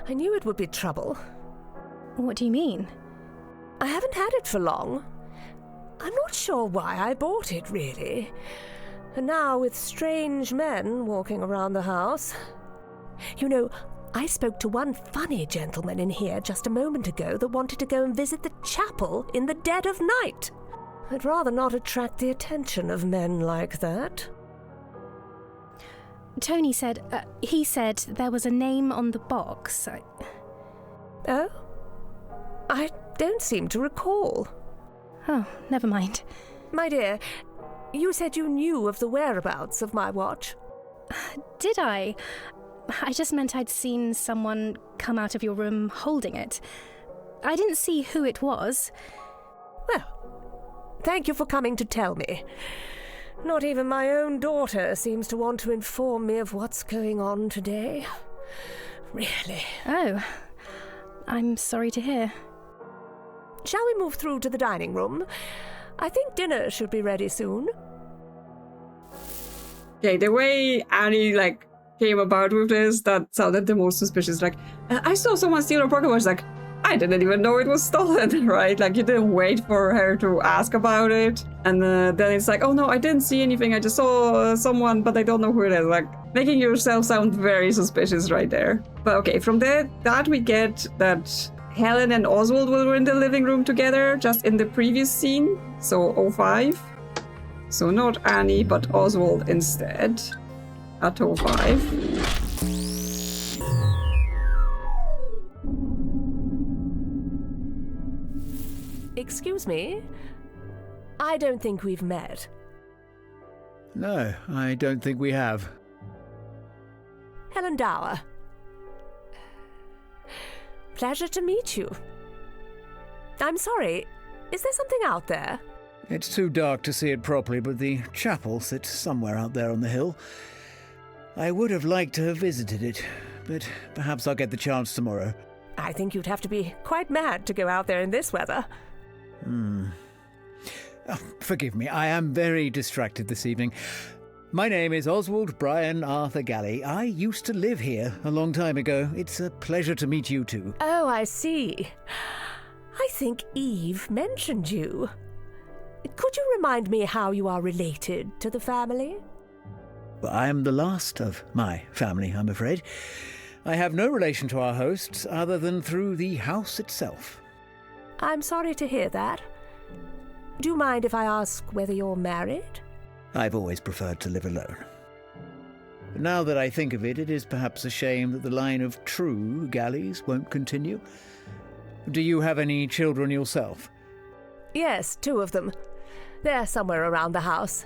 H: I knew it would be trouble.
F: What do you mean?
H: I haven't had it for long. I'm not sure why I bought it, really. And now with strange men walking around the house. You know, I spoke to one funny gentleman in here just a moment ago that wanted to go and visit the chapel in the dead of night. I'd rather not attract the attention of men like that.
F: Tony said, he said there was a name on the box.
H: Oh? I don't seem to recall.
F: Oh, never mind.
H: My dear, you said you knew of the whereabouts of my watch.
F: Did I? I just meant I'd seen someone come out of your room holding it. I didn't see who it was.
H: Well, thank you for coming to tell me. Not even my own daughter seems to want to inform me of what's going on today. Really.
F: Oh, I'm sorry to hear.
H: Shall we move through to the dining room? I think dinner should be ready soon.
A: Okay, the way Annie, came about with this, that sounded the most suspicious. I saw someone steal her pocket watch. I didn't even know it was stolen, right? You didn't wait for her to ask about it. And then it's oh no, I didn't see anything. I just saw someone, but I don't know who it is. Making yourself sound very suspicious right there. But okay, from that we get that Helen and Oswald were in the living room together, just in the previous scene, so 05. So not Annie, but Oswald instead. At 05.
H: Excuse me? I don't think we've met.
C: No, I don't think we have.
H: Helen Dower. Pleasure to meet you. I'm sorry, is there something out there?
C: It's too dark to see it properly, but the chapel sits somewhere out there on the hill. I would have liked to have visited it, but perhaps I'll get the chance tomorrow.
H: I think you'd have to be quite mad to go out there in this weather.
C: Oh, forgive me, I am very distracted this evening. My name is Oswald Brian Arthur Galley. I used to live here a long time ago. It's a pleasure to meet you two.
H: Oh, I see. I think Eve mentioned you. Could you remind me how you are related to the family?
C: Well, I am the last of my family, I'm afraid. I have no relation to our hosts other than through the house itself.
H: I'm sorry to hear that. Do you mind if I ask whether you're married?
C: I've always preferred to live alone. But now that I think of it, it is perhaps a shame that the line of true Galleys won't continue. Do you have any children yourself?
H: Yes, 2 of them. They're somewhere around the house,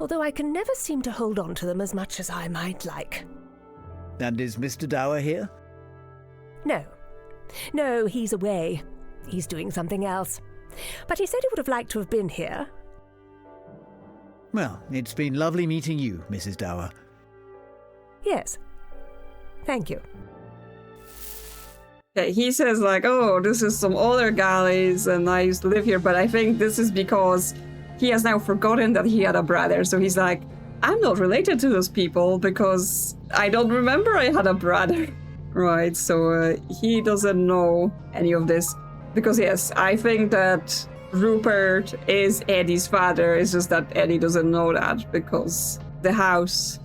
H: although I can never seem to hold on to them as much as I might like.
C: And is Mr. Dower here?
H: No, he's away. He's doing something else. But he said he would have liked to have been here.
C: Well, it's been lovely meeting you, Mrs. Dower.
H: Yes. Thank you.
A: Okay, he says like, oh, this is some other Galleys and I used to live here, but I think this is because he has now forgotten that he had a brother. So he's like, I'm not related to those people because I don't remember I had a brother. Right, so he doesn't know any of this. Because yes, I think that Rupert is Eddie's father. It's just that Eddie doesn't know that because the house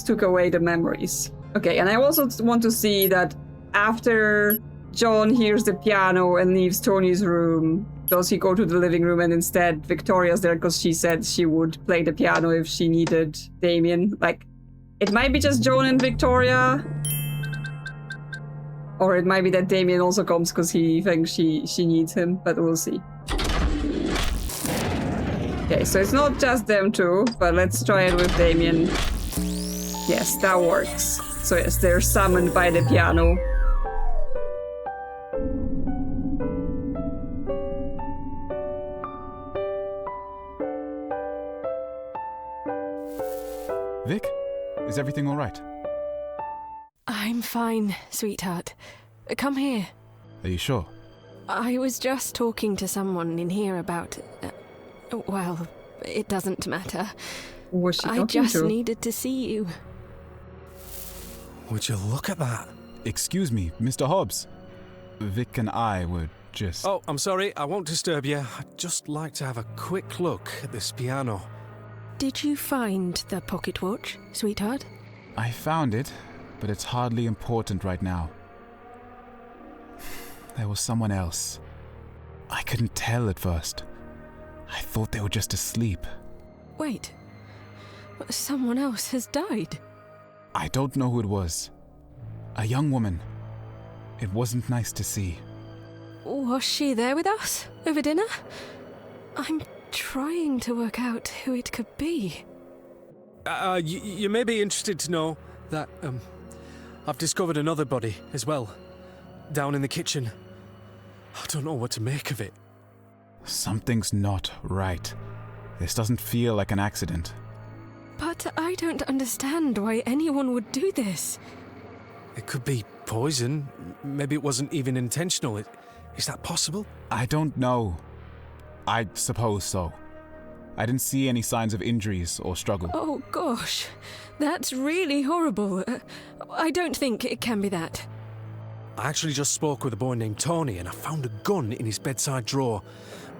A: took away the memories. Okay, and I also want to see that after John hears the piano and leaves Tony's room, does he go to the living room and instead Victoria's there because she said she would play the piano if she needed Damian? Like, it might be just John and Victoria. Or it might be that Damian also comes because he thinks she needs him, but we'll see. Okay, so it's not just them two, but let's try it with Damian. Yes, that works. So yes, they're summoned by the piano.
I: Vic, is everything all right?
J: I'm fine, sweetheart. Come here.
I: Are you sure?
J: I was just talking to someone in here about... well, it doesn't matter.
A: Was she
J: I
A: talking
J: just
A: to?
J: needed to see you.
B: Would you look at that?
I: Excuse me, Mr. Hobbs. Vic and I were just...
B: Oh, I'm sorry, I won't disturb you. I'd just like to have a quick look at this piano.
J: Did you find the pocket watch, sweetheart?
I: I found it, but it's hardly important right now. There was someone else. I couldn't tell at first. I thought they were just asleep.
J: Wait. Someone else has died.
I: I don't know who it was. A young woman. It wasn't nice to see.
J: Was she there with us over dinner? I'm trying to work out who it could be.
B: You may be interested to know that, I've discovered another body as well. Down in the kitchen. I don't know what to make of it.
I: Something's not right. This doesn't feel like an accident.
J: But I don't understand why anyone would do this.
B: It could be poison. Maybe it wasn't even intentional. Is that possible?
I: I don't know. I suppose so. I didn't see any signs of injuries or struggle.
J: Oh gosh, that's really horrible. I don't think it can be that.
B: I actually just spoke with a boy named Tony and I found a gun in his bedside drawer.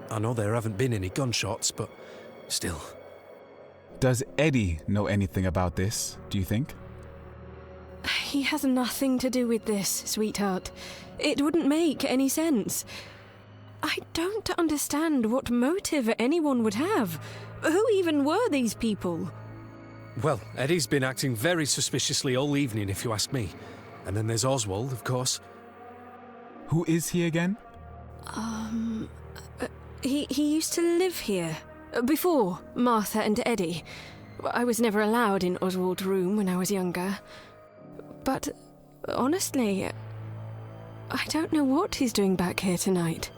B: I know there haven't been any gunshots, but still.
I: Does Eddie know anything about this, do you think?
J: He has nothing to do with this, sweetheart. It wouldn't make any sense. I don't understand what motive anyone would have. Who even were these people?
B: Well, Eddie's been acting very suspiciously all evening, if you ask me. And then there's Oswald, of course.
I: Who is he again?
J: He used to live here. Before Martha and Eddie. I was never allowed in Oswald's room when I was younger. But, honestly, I don't know what he's doing back here tonight.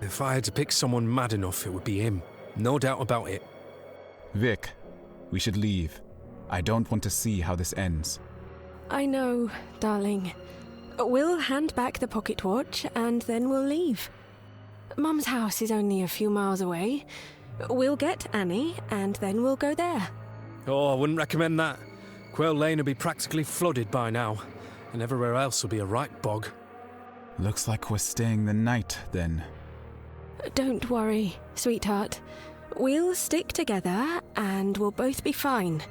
B: If I had to pick someone mad enough, it would be him. No doubt about it.
I: Vic, we should leave. I don't want to see how this ends.
J: I know, darling. We'll hand back the pocket watch and then we'll leave. Mum's house is only a few miles away. We'll get Annie and then we'll go there.
B: Oh, I wouldn't recommend that. Quail Lane will be practically flooded by now, and everywhere else will be a right bog.
I: Looks like we're staying the night, then.
J: Don't worry, sweetheart. We'll stick together and we'll both be fine.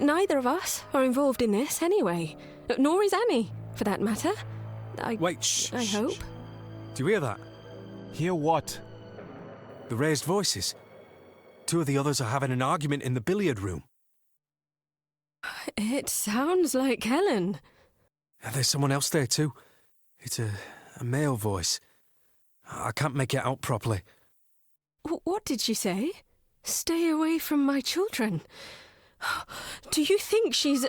J: Neither of us are involved in this anyway. Nor is Annie, for that matter.
B: Wait, shh.
J: I hope.
B: Do you hear that?
I: Hear what?
B: The raised voices. Two of the others are having an argument in the billiard room.
J: It sounds like Helen.
B: And there's someone else there too. It's a male voice. I can't make it out properly.
J: What did she say? Stay away from my children. Do you think she's...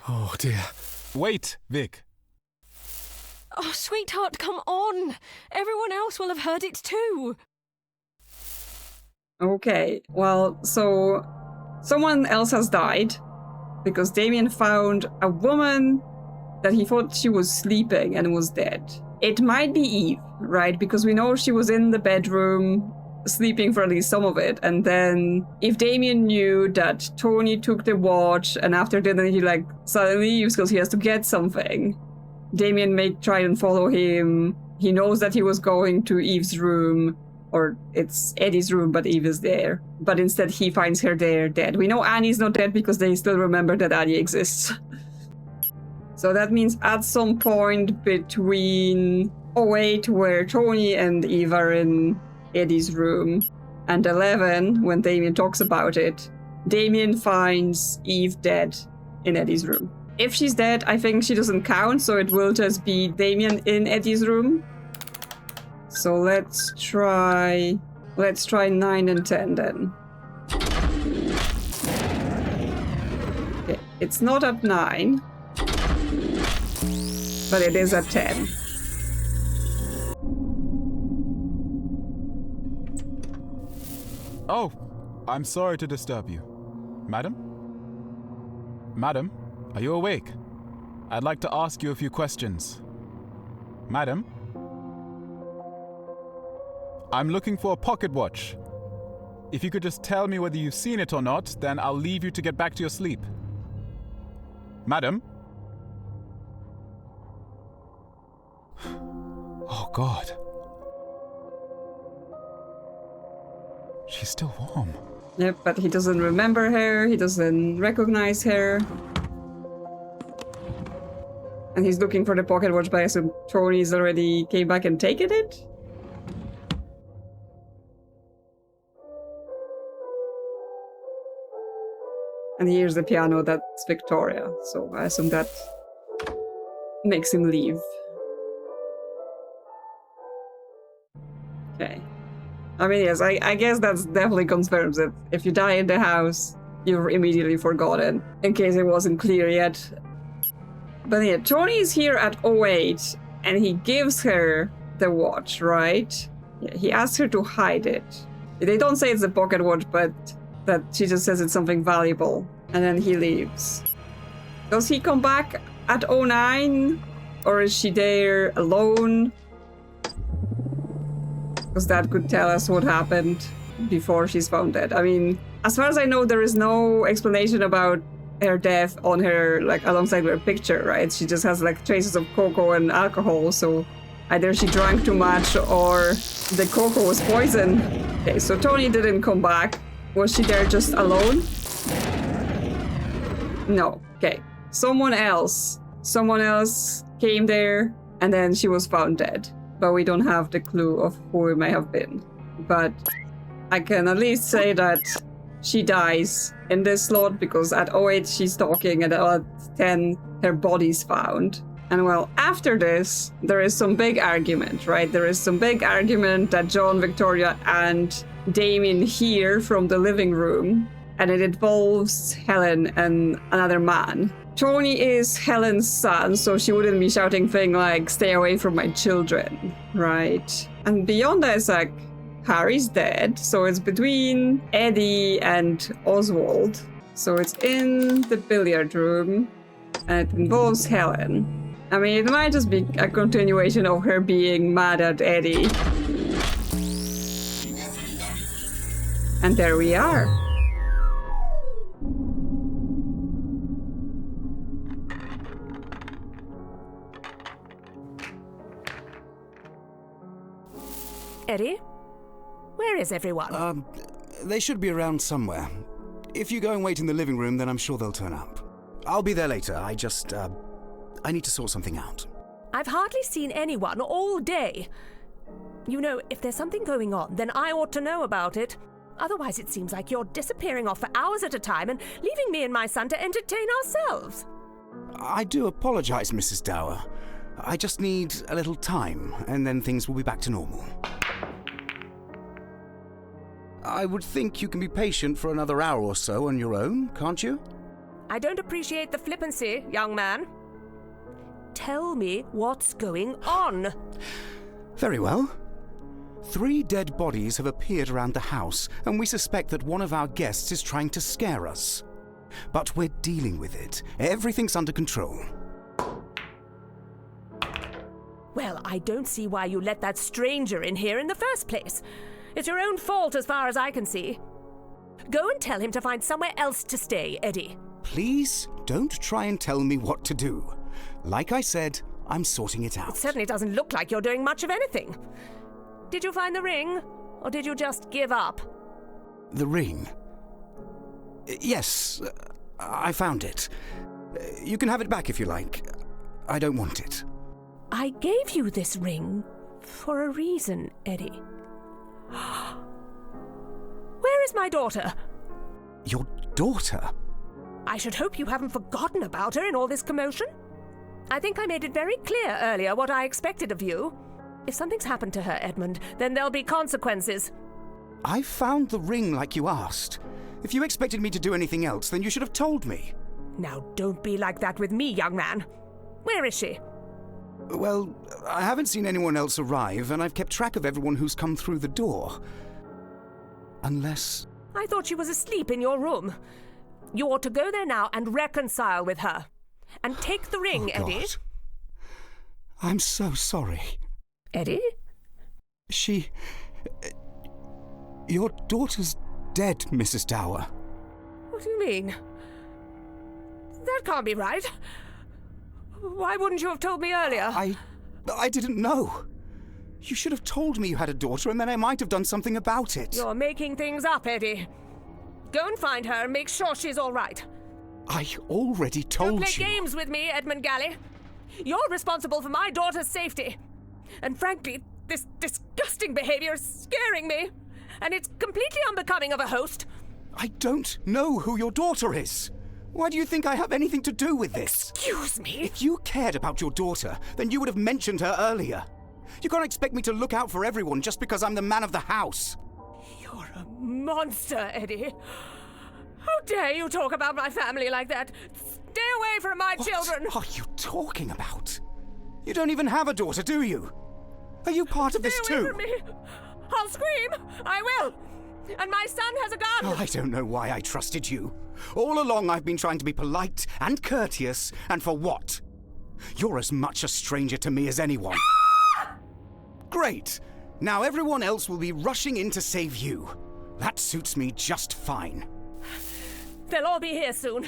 B: Oh, dear.
I: Wait, Vic.
J: Oh, sweetheart, come on. Everyone else will have heard it too.
A: Okay, well, so someone else has died because Damian found a woman that he thought she was sleeping and was dead. It might be Eve, right? Because we know she was in the bedroom sleeping for at least some of it. And then if Damian knew that Tony took the watch and after dinner he suddenly leaves because he has to get something, Damian may try and follow him. He knows that he was going to Eve's room, or it's Eddie's room, but Eve is there. But instead he finds her there dead. We know Annie's not dead because they still remember that Annie exists. So that means at some point between 08, where Tony and Eve are in Eddie's room, and 11, when Damian talks about it, Damian finds Eve dead in Eddie's room. If she's dead, I think she doesn't count, so it will just be Damian in Eddie's room. So let's try 9 and 10 then. Okay, it's not at 9. But it is at 10.
I: Oh, I'm sorry to disturb you. Madam? Madam, are you awake? I'd like to ask you a few questions. Madam? I'm looking for a pocket watch. If you could just tell me whether you've seen it or not, then I'll leave you to get back to your sleep. Madam? Oh, God. She's still warm.
A: Yep, but he doesn't remember her, he doesn't recognize her. And he's looking for the pocket watch, but I assume Tony's already came back and taken it? And here's the piano, that's Victoria, so I assume that makes him leave. Okay. I mean, yes, I guess that's definitely confirms it. If you die in the house, you're immediately forgotten, in case it wasn't clear yet. But yeah, Tony is here at 08, and he gives her the watch, right? Yeah, he asks her to hide it. They don't say it's a pocket watch, but that she just says it's something valuable, and then he leaves. Does he come back at 09? Or is she there alone? Because that could tell us what happened before she's found dead. I mean, as far as I know, there is no explanation about her death on her, alongside her picture, right? She just has, traces of cocoa and alcohol, so either she drank too much or the cocoa was poison. Okay, so Tony didn't come back. Was she there just alone? No. Okay. Someone else came there, and then she was found dead. but we don't have the clue of who it may have been. But I can at least say that she dies in this slot because at 08 she's talking and at 10 her body's found. And well, after this, there is some big argument, right? There is some big argument that John, Victoria, and Damian hear from the living room, and it involves Helen and another man. Tony is Helen's son, so she wouldn't be shouting things like, stay away from my children, right? And beyond that, it's like, Harry's dead, so it's between Eddie and Oswald. So it's in the billiard room, and it involves Helen. I mean, it might just be a continuation of her being mad at Eddie. And there we are.
H: Eddie? Where is everyone?
K: They should be around somewhere. If you go and wait in the living room, then I'm sure they'll turn up. I'll be there later. I need to sort something out.
H: I've hardly seen anyone all day. You know, if there's something going on, then I ought to know about it. Otherwise, it seems like you're disappearing off for hours at a time and leaving me and my son to entertain ourselves.
K: I do apologize, Mrs. Dower. I just need a little time, and then things will be back to normal. I would think you can be patient for another hour or so on your own, can't you?
H: I don't appreciate the flippancy, young man. Tell me what's going on.
K: Very well. 3 dead bodies have appeared around the house, and we suspect that one of our guests is trying to scare us. But we're dealing with it. Everything's under control.
H: Well, I don't see why you let that stranger in here in the first place. It's your own fault as far as I can see. Go and tell him to find somewhere else to stay, Eddie.
K: Please don't try and tell me what to do. Like I said, I'm sorting it out.
H: It certainly doesn't look like you're doing much of anything. Did you find the ring, or did you just give up?
K: The ring? Yes, I found it. You can have it back if you like. I don't want it.
H: I gave you this ring for a reason, Eddie. Where is my daughter?
K: Your daughter?
H: I should hope you haven't forgotten about her in all this commotion. I think I made it very clear earlier what I expected of you. If something's happened to her, Edmund, then there'll be consequences.
K: I found the ring like you asked. If you expected me to do anything else, then you should have told me.
H: Now, don't be like that with me, young man. Where is she?
K: Well, I haven't seen anyone else arrive, and I've kept track of everyone who's come through the door. Unless...
H: I thought she was asleep in your room. You ought to go there now and reconcile with her. And take the ring,
K: Oh,
H: Eddie.
K: God. I'm so sorry.
H: Eddie?
K: Your daughter's dead, Mrs. Dower.
H: What do you mean? That can't be right. Why wouldn't you have told me earlier?
K: I didn't know. You should have told me you had a daughter, and then I might have done something about it.
H: You're making things up, Eddie. Go and find her and make sure she's all right.
K: I already told you.
H: Don't play games with me, Edmund Galley. You're responsible for my daughter's safety. And frankly, this disgusting behavior is scaring me. And it's completely unbecoming of a host.
K: I don't know who your daughter is. Why do you think I have anything to do with this?
H: Excuse me?
K: If you cared about your daughter, then you would have mentioned her earlier. You can't expect me to look out for everyone just because I'm the man of the house.
H: You're a monster, Eddie. How dare you talk about my family like that? Stay away from my children!
K: What are you talking about? You don't even have a daughter, do you? Are you part of this
H: Stay away
K: too?
H: from me! I'll scream! I will! And my son has a gun!
K: Oh, I don't know why I trusted you. All along I've been trying to be polite and courteous, and for what? You're as much a stranger to me as anyone. Great! Now everyone else will be rushing in to save you. That suits me just fine.
H: They'll all be here soon.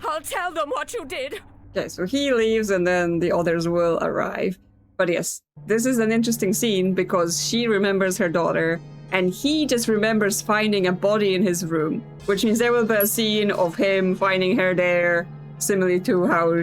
H: I'll tell them what you did.
A: Okay, so he leaves and then the others will arrive. But yes, this is an interesting scene because she remembers her daughter and he just remembers finding a body in his room, which means there will be a scene of him finding her there, similarly to how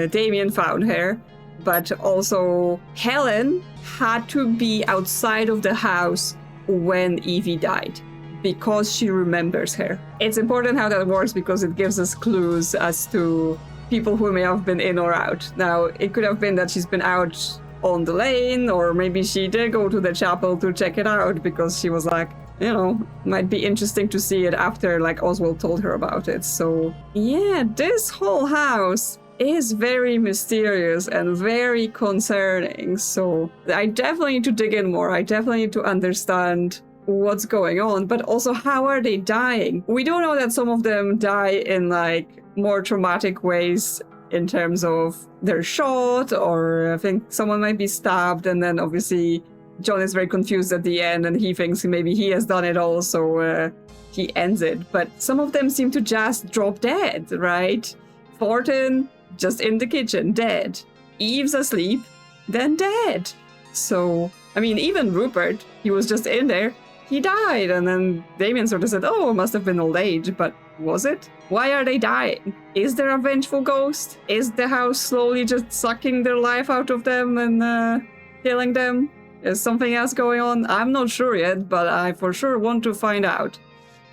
A: Damian found her. but also Helen had to be outside of the house when Evie died because she remembers her. It's important how that works because it gives us clues as to people who may have been in or out. Now, it could have been that she's been out on the lane, or maybe she did go to the chapel to check it out because she was like, you know, might be interesting to see it after like Oswald told her about it. So yeah, this whole house is very mysterious and very concerning. So I definitely need to dig in more. I definitely need to understand what's going on, but also how are they dying? We do know that some of them die in like more traumatic ways in terms of they're shot, or I think someone might be stabbed, and then obviously John is very confused at the end and he thinks maybe he has done it all, so he ends it. But some of them seem to just drop dead, right? Thornton, just in the kitchen, dead. Eve's asleep, then dead. So, I mean, even Rupert, he was just in there, he died, and then Damian sort of said, oh, it must have been old age, but was it? Why are they dying? Is there a vengeful ghost? Is the house slowly just sucking their life out of them and killing them? Is something else going on? I'm not sure yet, but I for sure want to find out.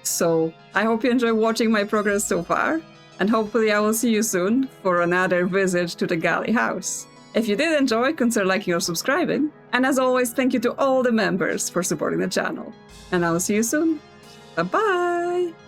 A: So, I hope you enjoy watching my progress so far, and hopefully I will see you soon for another visit to the Galley House. If you did enjoy, consider liking or subscribing. And as always, thank you to all the members for supporting the channel. And I will see you soon. Bye-bye!